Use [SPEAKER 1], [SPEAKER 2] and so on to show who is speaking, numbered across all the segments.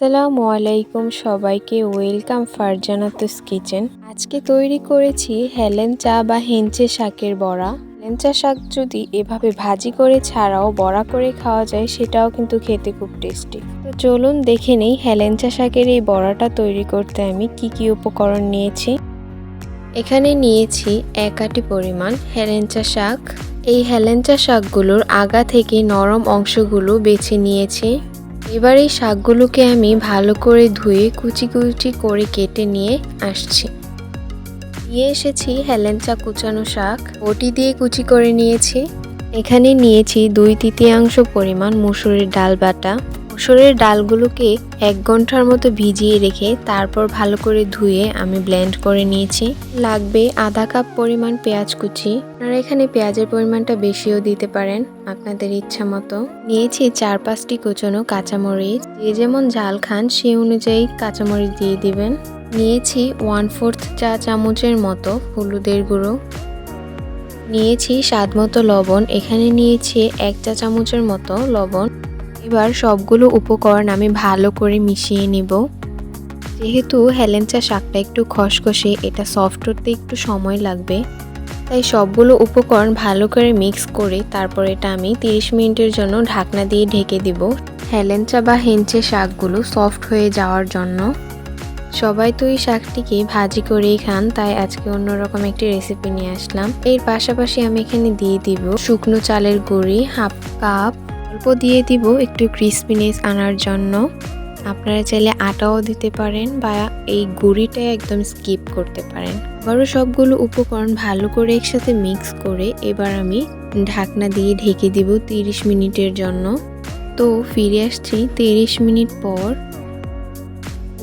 [SPEAKER 1] আসসালামু আলাইকুম সবাইকে, ওয়েলকাম ফারজানাতুস কিচেন। আজকে তৈরি করেছি হেলেঞ্চা বা হেঞ্চে শাকের বড়া। হেলেঞ্চা শাক যদি এভাবে ভাজি করে ছাড়াও বড়া করে খাওয়া যায় সেটাও কিন্তু খেতে খুব টেস্টি। তো চলুন দেখে নেই হেলেঞ্চা শাকের এই বড়াটা তৈরি করতে আমি কি উপকরণ নিয়েছি। এখানে নিয়েছি 1 আটি পরিমাণ হেলেঞ্চা শাক। এই হেলেঞ্চা শাকগুলোর আগা থেকে নরম অংশগুলো বেছে নিয়েছি। এবার এই শাকগুলোকে আমি ভালো করে ধুয়ে কুচি কুচি করে কেটে নিয়ে আসছি। নিয়ে এসেছি হেলেঞ্চা কুচানো শাক, বটি দিয়ে কুচি করে নিয়েছি। এখানে নিয়েছি 2/3 পরিমাণ মসুরের ডাল বাটা। মসুরের ডালগুলোকে 1 ঘন্টার মতো ভিজিয়ে রেখে তারপর ভালো করে ধুয়ে আমি ব্লেন্ড করে নিয়েছি। লাগবে আধা কাপ পরিমাণ পেঁয়াজ কুচি। আপনারা এখানে পেঁয়াজের পরিমাণটা বেশিও দিতে পারেন আপনাদের ইচ্ছা মতো। নিয়েছি 4-5টি কুচনো কাঁচামরিচ, যে যেমন ঝাল খান সেই অনুযায়ী কাঁচামরিচ দিয়ে দিবেন। নিয়েছি 1/4 চা চামচের মতো হলুদের গুঁড়ো। নিয়েছি স্বাদ মতো লবণ, এখানে নিয়েছি 1 চা চামচের মতো লবণ। এবার সবগুলো উপকরণ আমি ভালো করে মিশিয়ে নিব। যেহেতু হেলেঞ্চা শাকটা একটু খসখসে, এটা সফট হতে একটু সময় লাগবে, তাই সবগুলো উপকরণ ভালো করে মিক্স করে তারপর এটা আমি 30 মিনিটের জন্য ঢাকনা দিয়ে ঢেকে দিব, হেলেঞ্চা বা হেঞ্চে শাকগুলো সফট হয়ে যাওয়ার জন্য। সবাই তো এই শাকটিকে ভাজি করেই খান, তাই আজকে অন্যরকম একটি রেসিপি নিয়ে আসলাম। এর পাশাপাশি আমি এখানে দিয়ে দিব শুকনো চালের গুঁড়ি 1/2 কাপ, অল্প দিয়ে দিব একটু ক্রিসপিনেস আনার জন্য। আপনারা চাইলে আটাও দিতে পারেন বা এই গুঁড়িটা একদম স্কিপ করতে পারেন। আবারও সবগুলো উপকরণ ভালো করে একসাথে মিক্স করে এবার আমি ঢাকনা দিয়ে ঢেকে দিব 30 মিনিটের জন্য। তো ফিরে আসছি 30 মিনিট পর।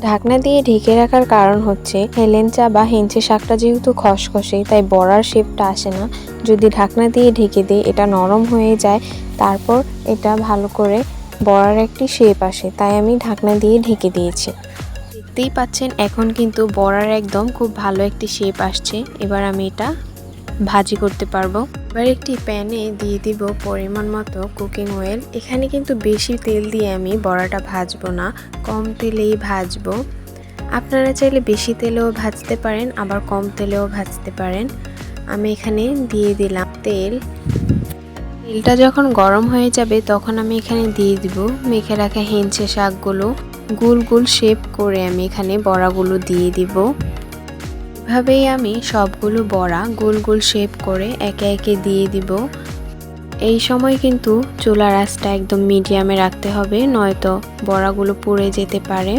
[SPEAKER 1] ঢাকনা দিয়ে ঢেকে রাখার কারণ হচ্ছে হেলেঞ্চা বা হেঞ্চে শাকটা যেহেতু খসখসে, তাই বড়ার শেপটা আসে না। যদি ঢাকনা দিয়ে ঢেকে দেয় এটা নরম হয়ে যায়, তারপর এটা ভালো করে বড়ার একটি শেপ আসে, তাই আমি ঢাকনা দিয়ে ঢেকে দিয়েছি। দেখতেই পাচ্ছেন এখন কিন্তু বড়ার একদম খুব ভালো একটি শেপ আসছে। এবার আমি এটা ভাজি করতে পারবো। এবার একটি প্যানে দিয়ে দিব পরিমাণ মতো কুকিং অয়েল। এখানে কিন্তু বেশি তেল দিয়ে আমি বড়াটা ভাজবো না, কম তেলেই ভাজবো। আপনারা চাইলে বেশি তেলেও ভাজতে পারেন, আবার কম তেলেও ভাজতে পারেন। আমি এখানে দিয়ে দিলাম তেল। তেলটা যখন গরম হয়ে যাবে তখন আমি এখানে দিয়ে দিব মেখে রাখা হেঞ্চে শাকগুলো। গোল গোল শেপ করে আমি এখানে বড়াগুলো দিয়ে দিব। এভাবেই আমি সবগুলো বড়া গোল গোল শেপ করে একে একে দিয়ে দিব। এই সময় কিন্তু চুলার আঁচটা একদম মিডিয়ামে রাখতে হবে, নয়তো বড়াগুলো পুড়ে যেতে পারে।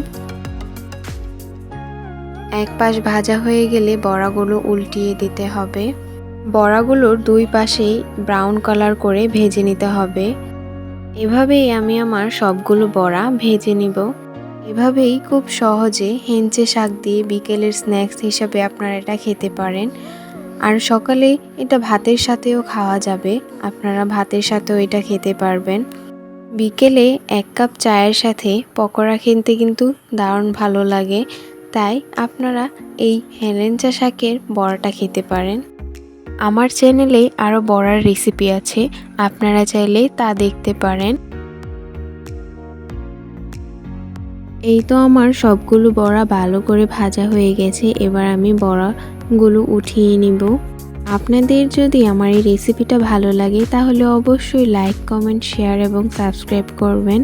[SPEAKER 1] এক পাশ ভাজা হয়ে গেলে বড়াগুলো উল্টিয়ে দিতে হবে। বড়াগুলোর 2 পাশেই ব্রাউন কালার করে ভেজে নিতে হবে। এভাবেই আমি আমার সবগুলো বড়া ভেজে নিব। এভাবেই খুব সহজে হেঞ্চে শাক দিয়ে বিকেলের স্ন্যাক্স হিসাবে আপনারা এটা খেতে পারেন। আর সকালে এটা ভাতের সাথেও খাওয়া যাবে, আপনারা ভাতের সাথেও এটা খেতে পারবেন। বিকেলে 1 কাপ চায়ের সাথে পকোড়া খেতে কিন্তু দারুণ ভালো লাগে, তাই আপনারা এই হেলেঞ্চা শাকের বড়াটা খেতে পারেন। আমার চ্যানেলে আরও বড়ার রেসিপি আছে, আপনারা চাইলে তা দেখতে পারেন। এই তো আমার সবগুলো বড়া ভালো করে ভাজা হয়ে গেছে। এবার আমি বড়াগুলো উঠিয়ে নিব। আপনাদের যদি আমার এই রেসিপিটা ভালো লাগে তাহলে অবশ্যই লাইক, কমেন্ট, শেয়ার এবং সাবস্ক্রাইব করবেন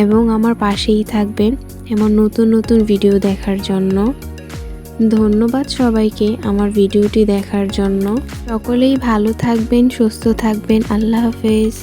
[SPEAKER 1] এবং আমার পাশেই থাকবেন এমন নতুন নতুন ভিডিও দেখার জন্য। ধন্যবাদ সবাইকে আমার ভিডিওটি দেখার জন্য। সকলেই ভালো থাকবেন, সুস্থ থাকবেন। আল্লাহ হাফেজ।